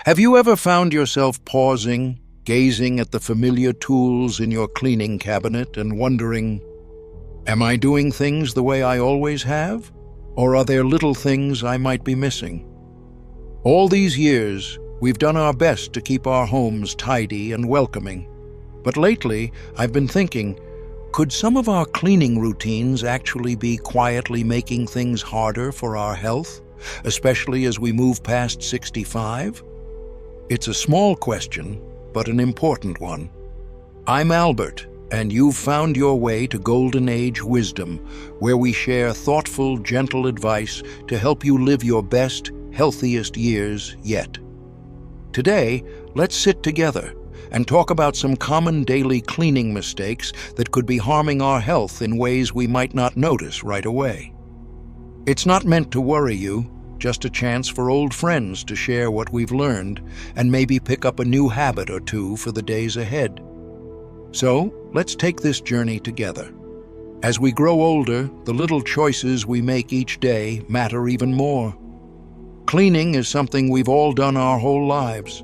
Have you ever found yourself pausing, gazing at the familiar tools in your cleaning cabinet and wondering, am I doing things the way I always have? Or are there little things I might be missing? All these years, we've done our best to keep our homes tidy and welcoming. But lately, I've been thinking, could some of our cleaning routines actually be quietly making things harder for our health, especially as we move past 65? It's a small question, but an important one. I'm Albert, and you've found your way to Golden Age Wisdom, where we share thoughtful, gentle advice to help you live your best, healthiest years yet. Today, let's sit together and talk about some common daily cleaning mistakes that could be harming our health in ways we might not notice right away. It's not meant to worry you, just a chance for old friends to share what we've learned and maybe pick up a new habit or two for the days ahead. So, let's take this journey together. As we grow older, the little choices we make each day matter even more. Cleaning is something we've all done our whole lives.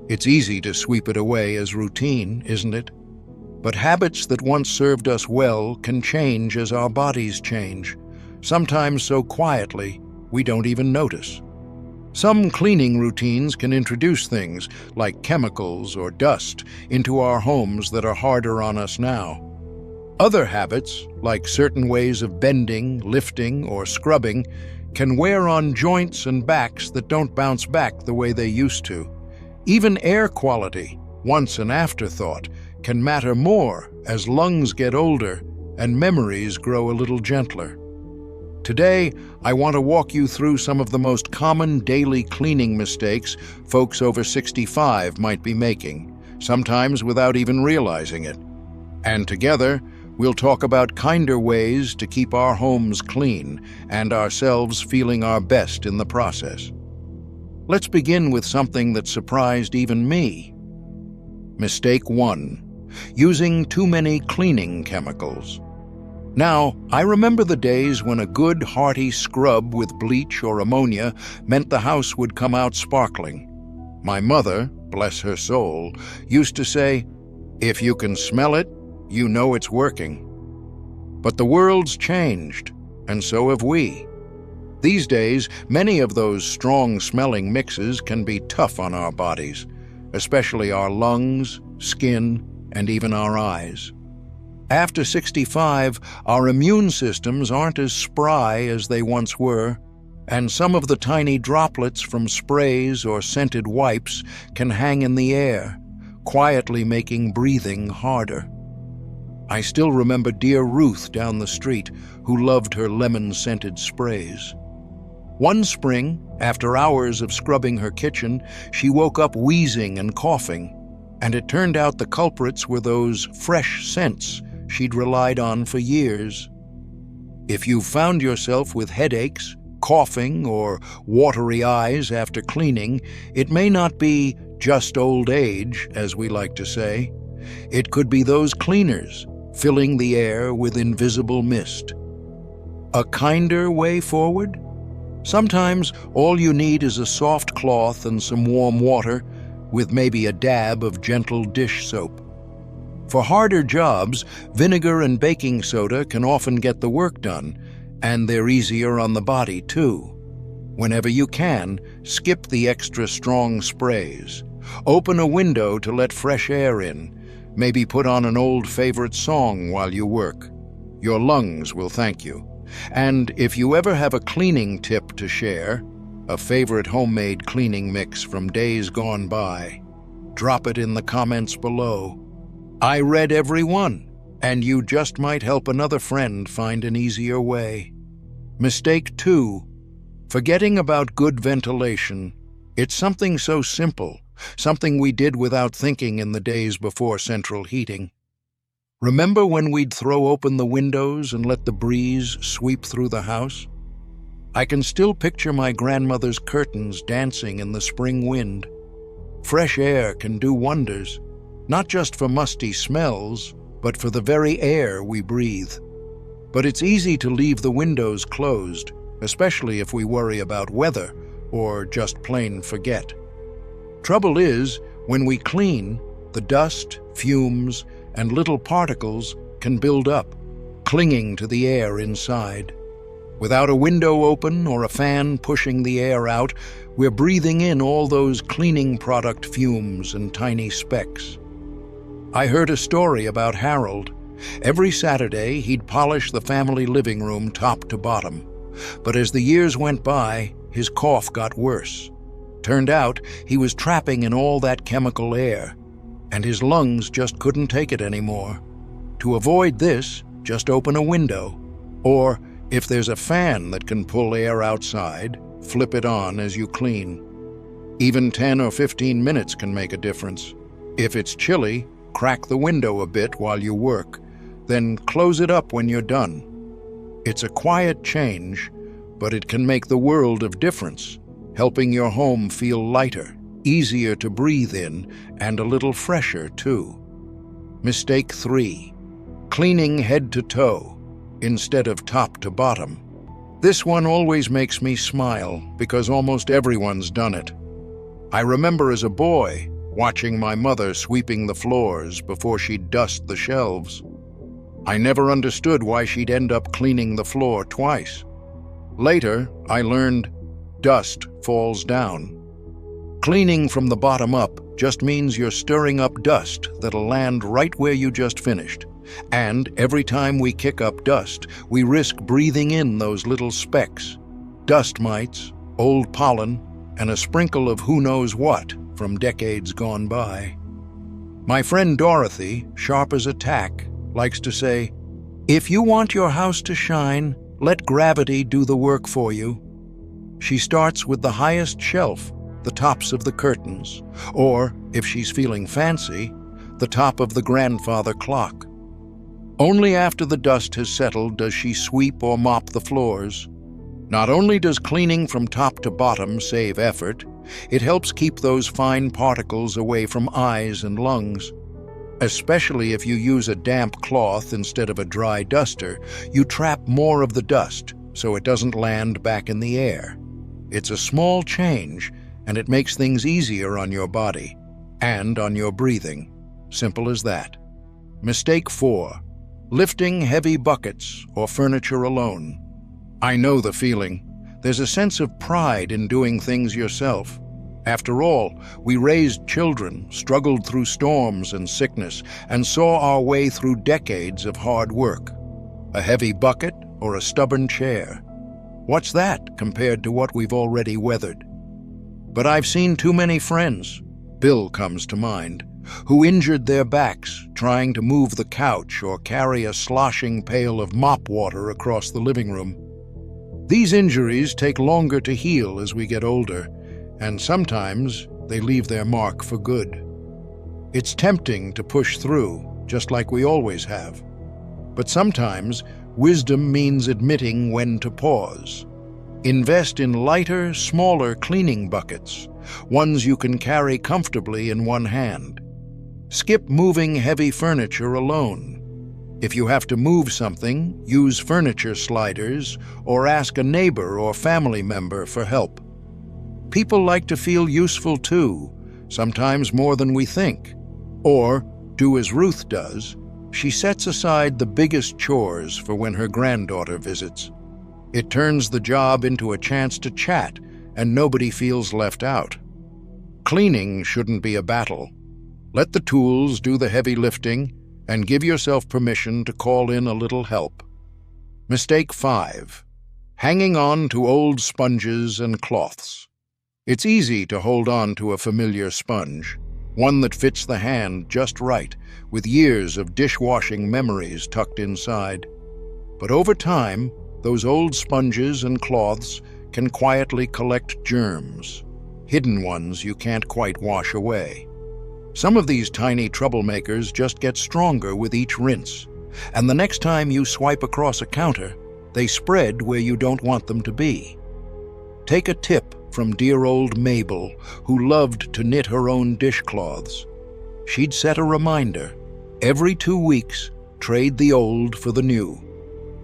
It's easy to sweep it away as routine, isn't it? But habits that once served us well can change as our bodies change, sometimes so quietly we don't even notice. Some cleaning routines can introduce things like chemicals or dust into our homes that are harder on us now. Other habits, like certain ways of bending, lifting, or scrubbing, can wear on joints and backs that don't bounce back the way they used to. Even air quality, once an afterthought, can matter more as lungs get older and memories grow a little gentler. Today, I want to walk you through some of the most common daily cleaning mistakes folks over 65 might be making, sometimes without even realizing it. And together, we'll talk about kinder ways to keep our homes clean and ourselves feeling our best in the process. Let's begin with something that surprised even me. Mistake 1. Using too many cleaning chemicals. Now, I remember the days when a good, hearty scrub with bleach or ammonia meant the house would come out sparkling. My mother, bless her soul, used to say, "If you can smell it, you know it's working." But the world's changed, and so have we. These days, many of those strong-smelling mixes can be tough on our bodies, especially our lungs, skin, and even our eyes. After 65, our immune systems aren't as spry as they once were, and some of the tiny droplets from sprays or scented wipes can hang in the air, quietly making breathing harder. I still remember dear Ruth down the street, who loved her lemon-scented sprays. One spring, after hours of scrubbing her kitchen, she woke up wheezing and coughing, and it turned out the culprits were those fresh scents she'd relied on for years. If you've found yourself with headaches, coughing, or watery eyes after cleaning, it may not be just old age, as we like to say. It could be those cleaners, filling the air with invisible mist. A kinder way forward? Sometimes all you need is a soft cloth and some warm water, with maybe a dab of gentle dish soap. For harder jobs, vinegar and baking soda can often get the work done, and they're easier on the body too. Whenever you can, skip the extra strong sprays. Open a window to let fresh air in. Maybe put on an old favorite song while you work. Your lungs will thank you. And if you ever have a cleaning tip to share, a favorite homemade cleaning mix from days gone by, drop it in the comments below. I read every one, and you just might help another friend find an easier way. Mistake 2. Forgetting about good ventilation. It's something so simple, something we did without thinking in the days before central heating. Remember when we'd throw open the windows and let the breeze sweep through the house? I can still picture my grandmother's curtains dancing in the spring wind. Fresh air can do wonders, not just for musty smells, but for the very air we breathe. But it's easy to leave the windows closed, especially if we worry about weather or just plain forget. Trouble is, when we clean, the dust, fumes, and little particles can build up, clinging to the air inside. Without a window open or a fan pushing the air out, we're breathing in all those cleaning product fumes and tiny specks. I heard a story about Harold. Every Saturday, he'd polish the family living room top to bottom. But as the years went by, his cough got worse. Turned out he was trapping in all that chemical air, and his lungs just couldn't take it anymore. To avoid this, just open a window. Or, if there's a fan that can pull air outside, flip it on as you clean. Even 10 or 15 minutes can make a difference. If it's chilly, crack the window a bit while you work, then close it up when you're done. It's a quiet change, but it can make the world of difference, helping your home feel lighter, easier to breathe in, and a little fresher too. Mistake 3. Cleaning head to toe instead of top to bottom. This one always makes me smile because almost everyone's done it. I remember as a boy watching my mother sweeping the floors before she'd dust the shelves. I never understood why she'd end up cleaning the floor twice. Later, I learned dust falls down. Cleaning from the bottom up just means you're stirring up dust that'll land right where you just finished. And every time we kick up dust, we risk breathing in those little specks, dust mites, old pollen, and a sprinkle of who knows what from decades gone by. My friend Dorothy, sharp as a tack, likes to say, "If you want your house to shine, let gravity do the work for you." She starts with the highest shelf, the tops of the curtains, or, if she's feeling fancy, the top of the grandfather clock. Only after the dust has settled does she sweep or mop the floors. Not only does cleaning from top to bottom save effort, it helps keep those fine particles away from eyes and lungs. Especially if you use a damp cloth instead of a dry duster, you trap more of the dust so it doesn't land back in the air. It's a small change, and it makes things easier on your body and on your breathing. Simple as that. Mistake 4. Lifting heavy buckets or furniture alone. I know the feeling. There's a sense of pride in doing things yourself. After all, we raised children, struggled through storms and sickness, and saw our way through decades of hard work. A heavy bucket or a stubborn chair. What's that compared to what we've already weathered? But I've seen too many friends, Bill comes to mind, who injured their backs trying to move the couch or carry a sloshing pail of mop water across the living room. These injuries take longer to heal as we get older, and sometimes they leave their mark for good. It's tempting to push through, just like we always have. But sometimes wisdom means admitting when to pause. Invest in lighter, smaller cleaning buckets, ones you can carry comfortably in one hand. Skip moving heavy furniture alone. If you have to move something, use furniture sliders or ask a neighbor or family member for help. People like to feel useful too, sometimes more than we think. Or do as Ruth does. She sets aside the biggest chores for when her granddaughter visits. It turns the job into a chance to chat, and nobody feels left out. Cleaning shouldn't be a battle. Let the tools do the heavy lifting, and give yourself permission to call in a little help. Mistake 5. Hanging on to old sponges and cloths. It's easy to hold on to a familiar sponge, one that fits the hand just right, with years of dishwashing memories tucked inside. But over time, those old sponges and cloths can quietly collect germs, hidden ones you can't quite wash away. Some of these tiny troublemakers just get stronger with each rinse, and the next time you swipe across a counter, they spread where you don't want them to be. Take a tip from dear old Mabel, who loved to knit her own dishcloths. She'd set a reminder, every 2 weeks, trade the old for the new.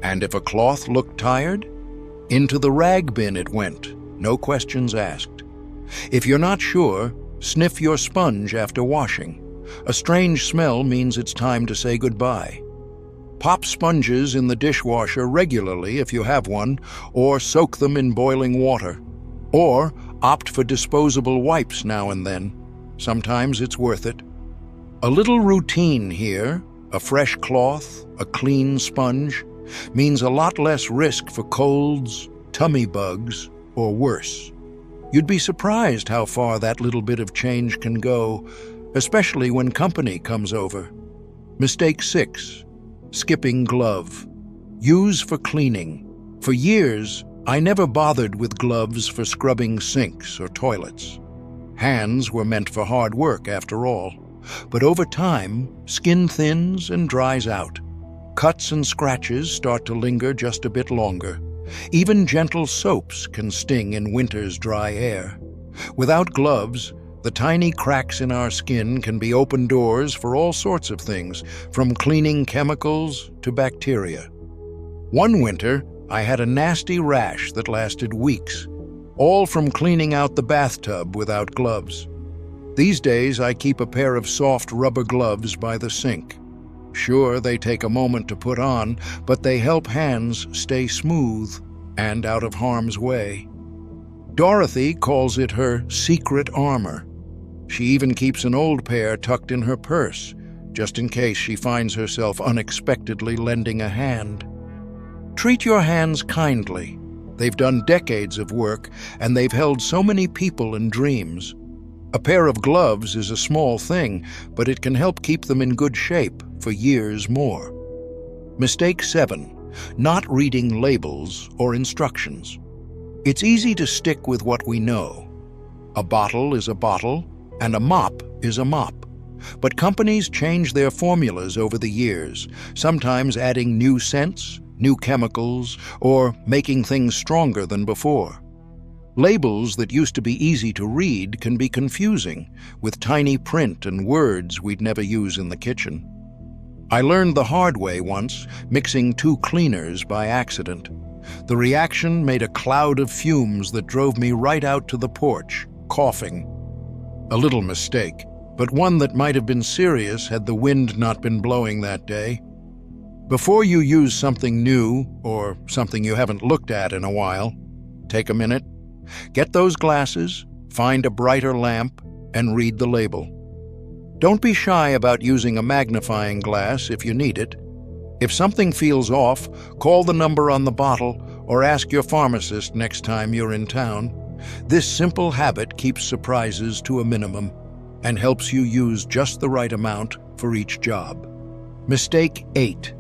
And if a cloth looked tired, into the rag bin it went, no questions asked. If you're not sure, Sniff your sponge after washing. A strange smell means it's time to say goodbye. Pop sponges in the dishwasher regularly if you have one, or soak them in boiling water. Or opt for disposable wipes now and then. Sometimes it's worth it. A little routine here, a fresh cloth, a clean sponge, means a lot less risk for colds, tummy bugs, or worse. You'd be surprised how far that little bit of change can go, especially when company comes over. Mistake 6. Skipping glove. Use for cleaning. For years, I never bothered with gloves for scrubbing sinks or toilets. Hands were meant for hard work, after all. But over time, skin thins and dries out. Cuts and scratches start to linger just a bit longer. Even gentle soaps can sting in winter's dry air. Without gloves, the tiny cracks in our skin can be open doors for all sorts of things, from cleaning chemicals to bacteria. One winter, I had a nasty rash that lasted weeks, all from cleaning out the bathtub without gloves. These days, I keep a pair of soft rubber gloves by the sink. Sure, they take a moment to put on, but they help hands stay smooth and out of harm's way. Dorothy calls it her secret armor. She even keeps an old pair tucked in her purse, just in case she finds herself unexpectedly lending a hand. Treat your hands kindly. They've done decades of work, and they've held so many people and dreams. A pair of gloves is a small thing, but it can help keep them in good shape for years more. Mistake 7. Not reading labels or instructions. It's easy to stick with what we know. A bottle is a bottle, and a mop is a mop. But companies change their formulas over the years, sometimes adding new scents, new chemicals, or making things stronger than before. Labels that used to be easy to read can be confusing, with tiny print and words we'd never use in the kitchen. I learned the hard way once, mixing 2 cleaners by accident. The reaction made a cloud of fumes that drove me right out to the porch, coughing. A little mistake, but one that might have been serious had the wind not been blowing that day. Before you use something new, or something you haven't looked at in a while, take a minute. Get those glasses, find a brighter lamp, and read the label. Don't be shy about using a magnifying glass if you need it. If something feels off, call the number on the bottle or ask your pharmacist next time you're in town. This simple habit keeps surprises to a minimum and helps you use just the right amount for each job. Mistake 8.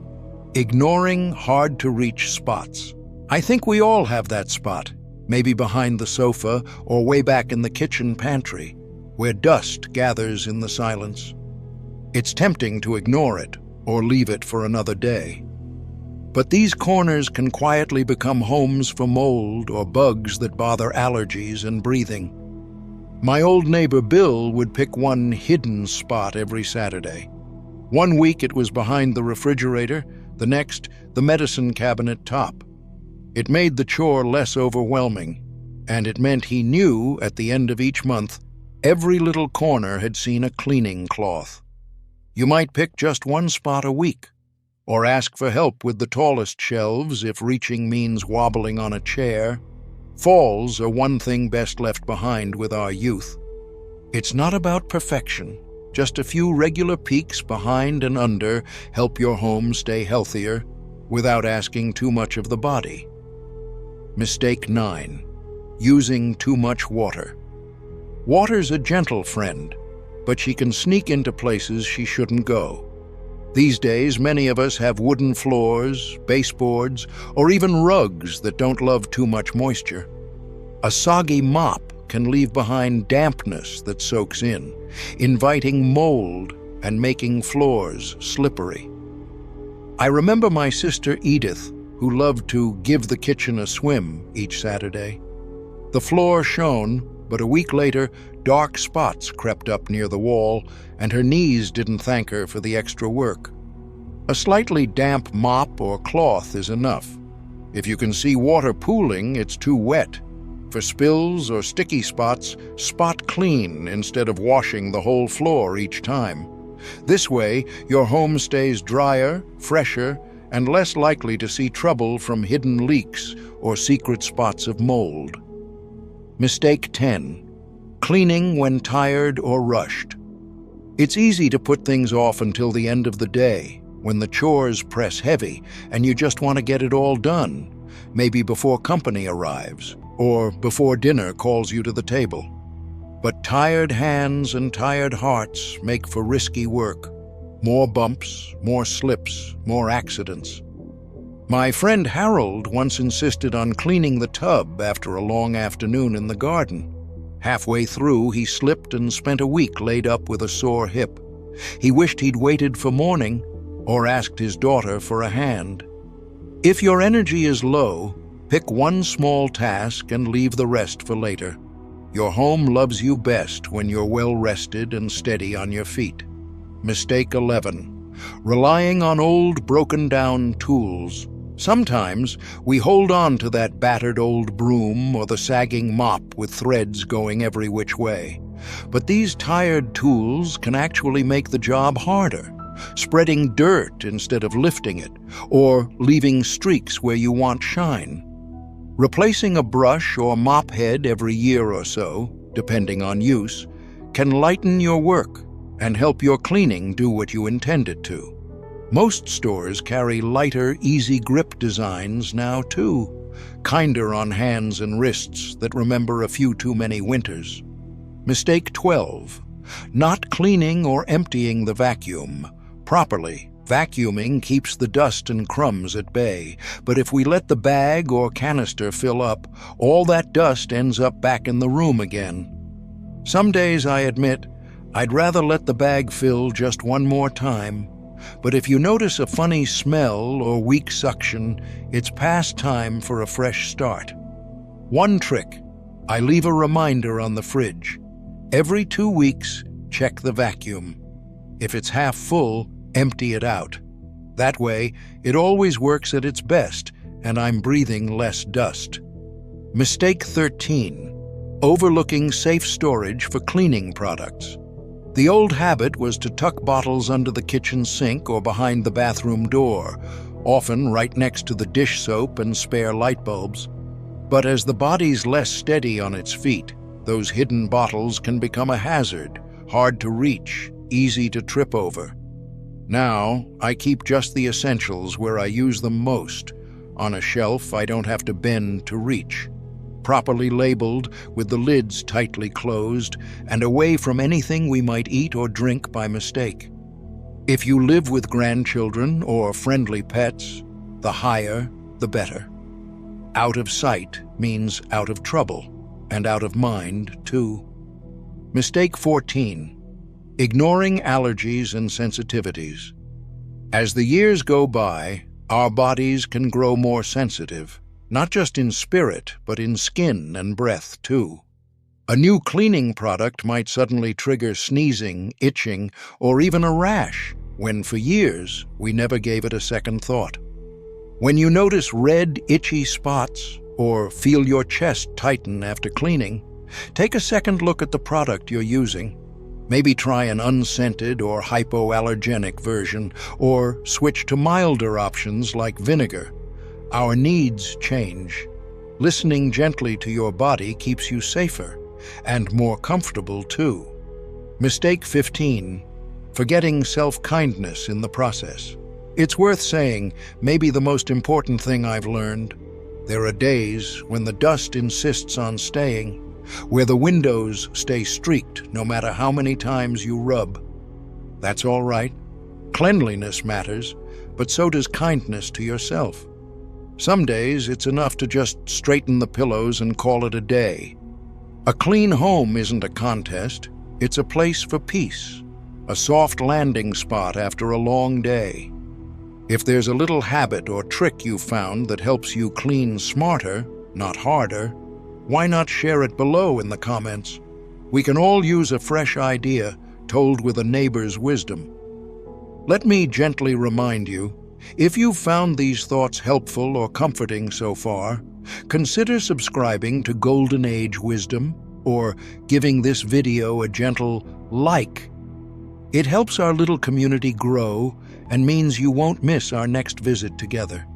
Ignoring hard-to-reach spots. I think we all have that spot, maybe behind the sofa or way back in the kitchen pantry, where dust gathers in the silence. It's tempting to ignore it or leave it for another day. But these corners can quietly become homes for mold or bugs that bother allergies and breathing. My old neighbor Bill would pick one hidden spot every Saturday. One week it was behind the refrigerator, the next, the medicine cabinet top. It made the chore less overwhelming, and it meant he knew at the end of each month every little corner had seen a cleaning cloth. You might pick just one spot a week, or ask for help with the tallest shelves if reaching means wobbling on a chair. Falls are one thing best left behind with our youth. It's not about perfection. Just a few regular peeks behind and under help your home stay healthier without asking too much of the body. Mistake 9. Using too much water. Water's a gentle friend, but she can sneak into places she shouldn't go. These days, many of us have wooden floors, baseboards, or even rugs that don't love too much moisture. A soggy mop can leave behind dampness that soaks in, inviting mold and making floors slippery. I remember my sister Edith, who loved to give the kitchen a swim each Saturday. The floor shone, but a week later, dark spots crept up near the wall, and her knees didn't thank her for the extra work. A slightly damp mop or cloth is enough. If you can see water pooling, it's too wet. For spills or sticky spots, spot clean instead of washing the whole floor each time. This way, your home stays drier, fresher, and less likely to see trouble from hidden leaks or secret spots of mold. Mistake 10. Cleaning when tired or rushed. It's easy to put things off until the end of the day, when the chores press heavy and you just want to get it all done, maybe before company arrives, or before dinner calls you to the table. But tired hands and tired hearts make for risky work. More bumps, more slips, more accidents. My friend Harold once insisted on cleaning the tub after a long afternoon in the garden. Halfway through, he slipped and spent a week laid up with a sore hip. He wished he'd waited for morning or asked his daughter for a hand. If your energy is low, pick one small task and leave the rest for later. Your home loves you best when you're well-rested and steady on your feet. Mistake 11. Relying on old, broken-down tools. Sometimes we hold on to that battered old broom or the sagging mop with threads going every which way. But these tired tools can actually make the job harder, spreading dirt instead of lifting it, or leaving streaks where you want shine. Replacing a brush or mop head every year or so, depending on use, can lighten your work and help your cleaning do what you intend it to. Most stores carry lighter, easy grip designs now too, kinder on hands and wrists that remember a few too many winters. Mistake 12. Not cleaning or emptying the vacuum properly. Vacuuming keeps the dust and crumbs at bay, but if we let the bag or canister fill up, all that dust ends up back in the room again. Some days, I admit, I'd rather let the bag fill just one more time, but if you notice a funny smell or weak suction, it's past time for a fresh start. One trick: I leave a reminder on the fridge. Every 2 weeks, check the vacuum. If it's half full, empty it out. That way, it always works at its best, and I'm breathing less dust. Mistake 13. Overlooking safe storage for cleaning products. The old habit was to tuck bottles under the kitchen sink or behind the bathroom door, often right next to the dish soap and spare light bulbs. But as the body's less steady on its feet, those hidden bottles can become a hazard, hard to reach, easy to trip over. Now, I keep just the essentials where I use them most, on a shelf I don't have to bend to reach, properly labeled with the lids tightly closed and away from anything we might eat or drink by mistake. If you live with grandchildren or friendly pets, the higher, the better. Out of sight means out of trouble, and out of mind, too. Mistake 14. Ignoring allergies and sensitivities. As the years go by, our bodies can grow more sensitive, not just in spirit, but in skin and breath, too. A new cleaning product might suddenly trigger sneezing, itching, or even a rash, when for years we never gave it a second thought. When you notice red, itchy spots, or feel your chest tighten after cleaning, take a second look at the product you're using. Maybe try an unscented or hypoallergenic version, or switch to milder options like vinegar. Our needs change. Listening gently to your body keeps you safer, and more comfortable too. Mistake 15. Forgetting self-kindness in the process. It's worth saying, maybe the most important thing I've learned. There are days when the dust insists on staying, where the windows stay streaked no matter how many times you rub. That's all right. Cleanliness matters, but so does kindness to yourself. Some days it's enough to just straighten the pillows and call it a day. A clean home isn't a contest, it's a place for peace, a soft landing spot after a long day. If there's a little habit or trick you found that helps you clean smarter, not harder, why not share it below in the comments? We can all use a fresh idea told with a neighbor's wisdom. Let me gently remind you, if you've found these thoughts helpful or comforting so far, Consider subscribing to Golden Age Wisdom or giving this video a gentle like. It helps our little community grow and means you won't miss our next visit together.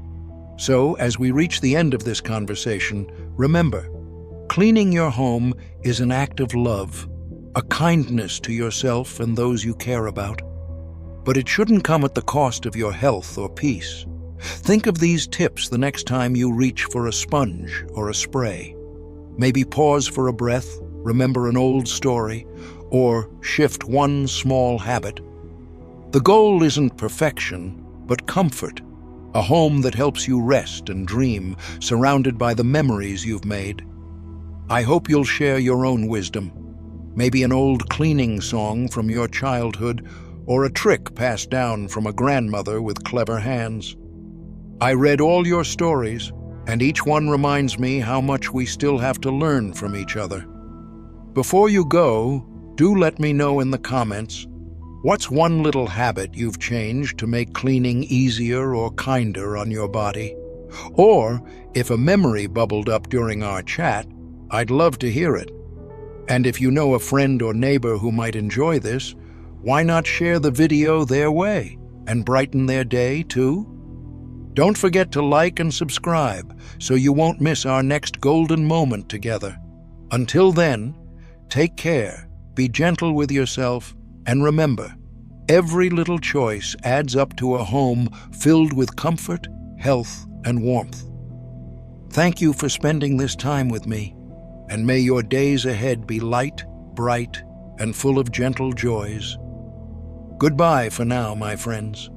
So, as we reach the end of this conversation, remember, cleaning your home is an act of love, a kindness to yourself and those you care about. But it shouldn't come at the cost of your health or peace. Think of these tips the next time you reach for a sponge or a spray. Maybe pause for a breath, remember an old story, or shift one small habit. The goal isn't perfection, but comfort. A home that helps you rest and dream, surrounded by the memories you've made. I hope you'll share your own wisdom. Maybe an old cleaning song from your childhood, or a trick passed down from a grandmother with clever hands. I read all your stories, and each one reminds me how much we still have to learn from each other. Before you go, do let me know in the comments, what's one little habit you've changed to make cleaning easier or kinder on your body? Or, if a memory bubbled up during our chat, I'd love to hear it. And if you know a friend or neighbor who might enjoy this, why not share the video their way and brighten their day too? Don't forget to like and subscribe so you won't miss our next golden moment together. Until then, take care, be gentle with yourself, and remember, every little choice adds up to a home filled with comfort, health, and warmth. Thank you for spending this time with me, and may your days ahead be light, bright, and full of gentle joys. Goodbye for now, my friends.